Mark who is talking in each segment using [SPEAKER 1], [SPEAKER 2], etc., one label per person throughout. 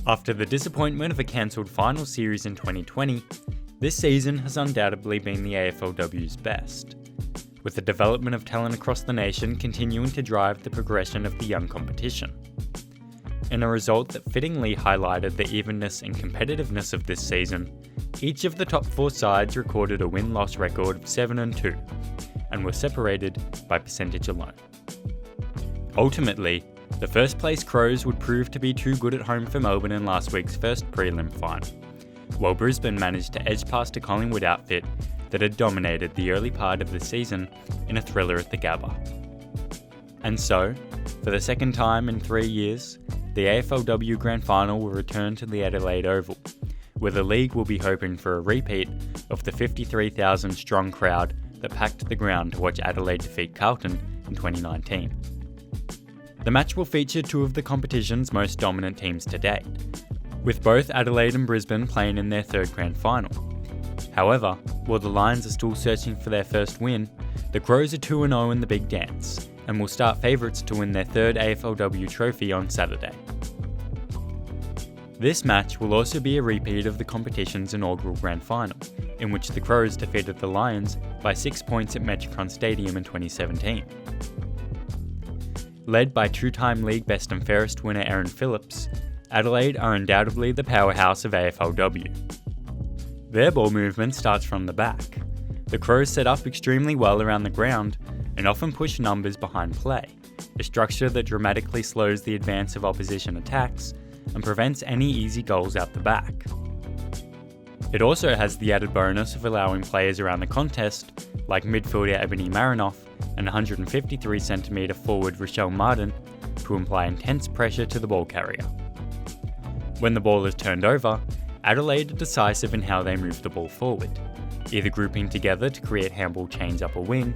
[SPEAKER 1] After the disappointment of a cancelled final series in 2020, this season has undoubtedly been the AFLW's best, with the development of talent across the nation continuing to drive the progression of the young competition. In a result that fittingly highlighted the evenness and competitiveness of this season, each of the top 4 sides recorded a win-loss record of 7-2, and were separated by percentage alone. Ultimately, the first place Crows would prove to be too good at home for Melbourne in last week's first prelim final, while Brisbane managed to edge past a Collingwood outfit that had dominated the early part of the season in a thriller at the Gabba. And so, for the second time in 3 years, the AFLW Grand Final will return to the Adelaide Oval, where the league will be hoping for a repeat of the 53,000 strong crowd that packed the ground to watch Adelaide defeat Carlton in 2019. The match will feature 2 of the competition's most dominant teams to date, with both Adelaide and Brisbane playing in their 3rd Grand Final. However, while the Lions are still searching for their first win, the Crows are 2-0 in the Big Dance, and will start favourites to win their 3rd AFLW trophy on Saturday. This match will also be a repeat of the competition's inaugural Grand Final, in which the Crows defeated the Lions by 6 points at Metricon Stadium in 2017. Led by 2-time league best and fairest winner Aaron Phillips, Adelaide are undoubtedly the powerhouse of AFLW. Their ball movement starts from the back. The Crows set up extremely well around the ground and often push numbers behind play, a structure that dramatically slows the advance of opposition attacks and prevents any easy goals out the back. It also has the added bonus of allowing players around the contest, like midfielder Ebony Marinoff and 153cm forward Rochelle Martin, to apply intense pressure to the ball carrier. When the ball is turned over, Adelaide are decisive in how they move the ball forward, either grouping together to create handball chains up a wing,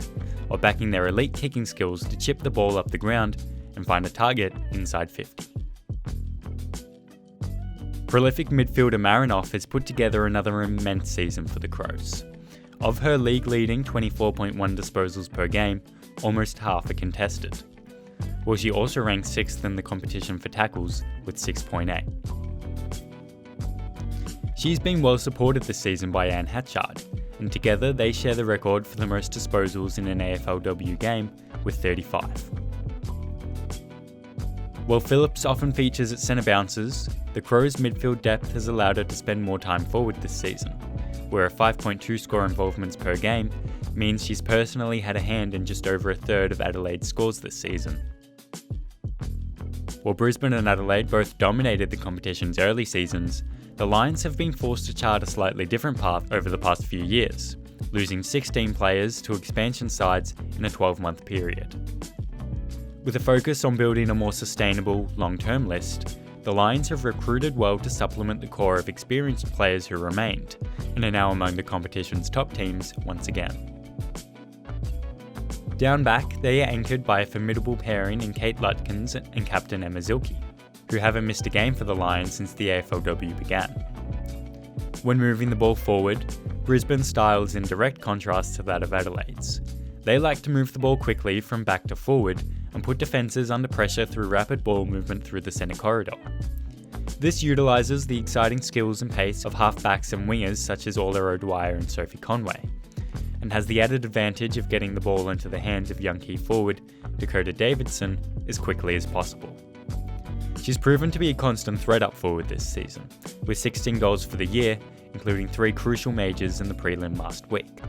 [SPEAKER 1] or backing their elite kicking skills to chip the ball up the ground and find a target inside 50. Prolific midfielder Marinoff has put together another immense season for the Crows. Of her league-leading 24.1 disposals per game, almost half are contested, while she also ranks 6th in the competition for tackles with 6.8. She's been well supported this season by Anne Hatchard, and together they share the record for the most disposals in an AFLW game with 35. While Phillips often features at centre bounces, the Crows' midfield depth has allowed her to spend more time forward this season, where a 5.2 score involvements per game means she's personally had a hand in just over a third of Adelaide's scores this season. While Brisbane and Adelaide both dominated the competition's early seasons, the Lions have been forced to chart a slightly different path over the past few years, losing 16 players to expansion sides in a 12-month period. With a focus on building a more sustainable, long-term list, the Lions have recruited well to supplement the core of experienced players who remained, and are now among the competition's top teams once again. Down back, they are anchored by a formidable pairing in Kate Lutkins and captain Emma Zilke, who haven't missed a game for the Lions since the AFLW began. When moving the ball forward, Brisbane's style is in direct contrast to that of Adelaide's. They like to move the ball quickly from back to forward and put defences under pressure through rapid ball movement through the centre corridor. This utilises the exciting skills and pace of halfbacks and wingers such as Orla O'Dwyer and Sophie Conway, and has the added advantage of getting the ball into the hands of young key forward Dakota Davidson as quickly as possible. She's proven to be a constant threat up forward this season, with 16 goals for the year, including 3 crucial majors in the prelim last week,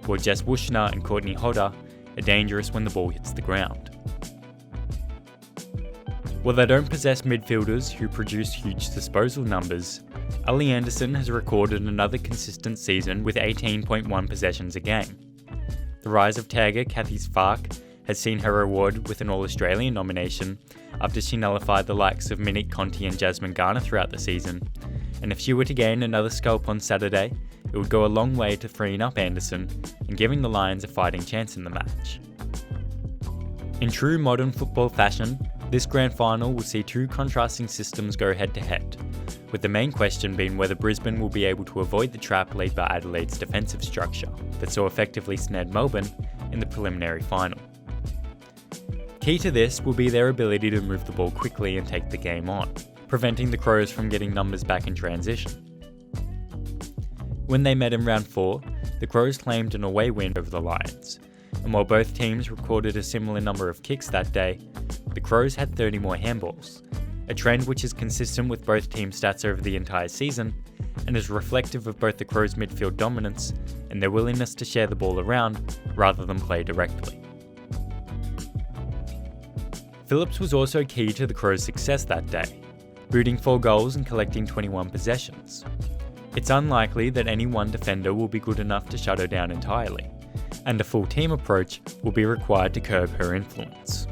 [SPEAKER 1] while Jess Wushner and Courtney Hodder are dangerous when the ball hits the ground. While they don't possess midfielders who produce huge disposal numbers, Ali Anderson has recorded another consistent season with 18.1 possessions a game. The rise of tagger Kathy Spark has seen her rewarded with an All-Australian nomination after she nullified the likes of Monique Conti and Jasmine Garner throughout the season, and if she were to gain another scalp on Saturday, it would go a long way to freeing up Anderson and giving the Lions a fighting chance in the match. In true modern football fashion, this grand final will see 2 contrasting systems go head-to-head, with the main question being whether Brisbane will be able to avoid the trap laid by Adelaide's defensive structure that so effectively snared Melbourne in the preliminary final. Key to this will be their ability to move the ball quickly and take the game on, preventing the Crows from getting numbers back in transition. When they met in round 4, the Crows claimed an away win over the Lions, and while both teams recorded a similar number of kicks that day, the Crows had 30 more handballs, a trend which is consistent with both team stats over the entire season and is reflective of both the Crows' midfield dominance and their willingness to share the ball around rather than play directly. Phillips was also key to the Crows' success that day, booting 4 goals and collecting 21 possessions. It's unlikely that any one defender will be good enough to shut her down entirely, and a full team approach will be required to curb her influence.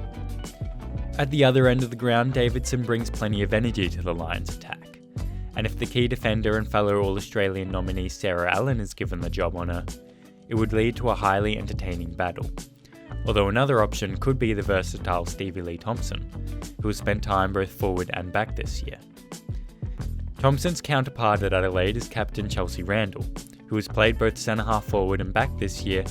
[SPEAKER 1] At the other end of the ground, Davidson brings plenty of energy to the Lions' attack, and if the key defender and fellow All-Australian nominee Sarah Allen is given the job on her, it would lead to a highly entertaining battle. Although another option could be the versatile Stevie Lee Thompson, who has spent time both forward and back this year. Thompson's counterpart at Adelaide is captain Chelsea Randall, who has played both centre-half forward and back this year,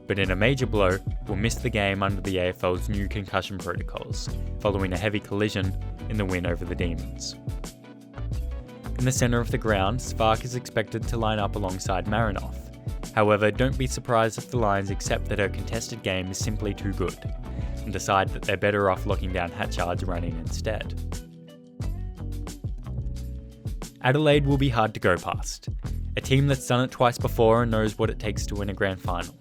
[SPEAKER 1] but in a major blow will miss the game under the AFL's new concussion protocols, following a heavy collision in the win over the Demons. In the centre of the ground, Svark is expected to line up alongside Marinoff. However, don't be surprised if the Lions accept that her contested game is simply too good, and decide that they're better off locking down Hatchard's running instead. Adelaide will be hard to go past, a team that's done it twice before and knows what it takes to win a grand final.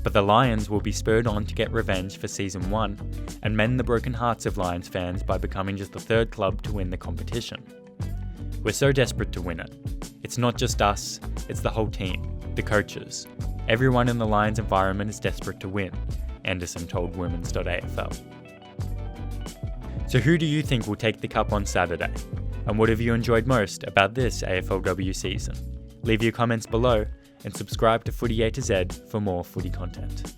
[SPEAKER 1] But the Lions will be spurred on to get revenge for Season 1 and mend the broken hearts of Lions fans by becoming just the 3rd club to win the competition. We're so desperate to win it. It's not just us, it's the whole team, the coaches. Everyone in the Lions environment is desperate to win, Anderson told Women's.afl. So who do you think will take the cup on Saturday? And what have you enjoyed most about this AFLW season? Leave your comments below and subscribe to Footy A to Z for more footy content.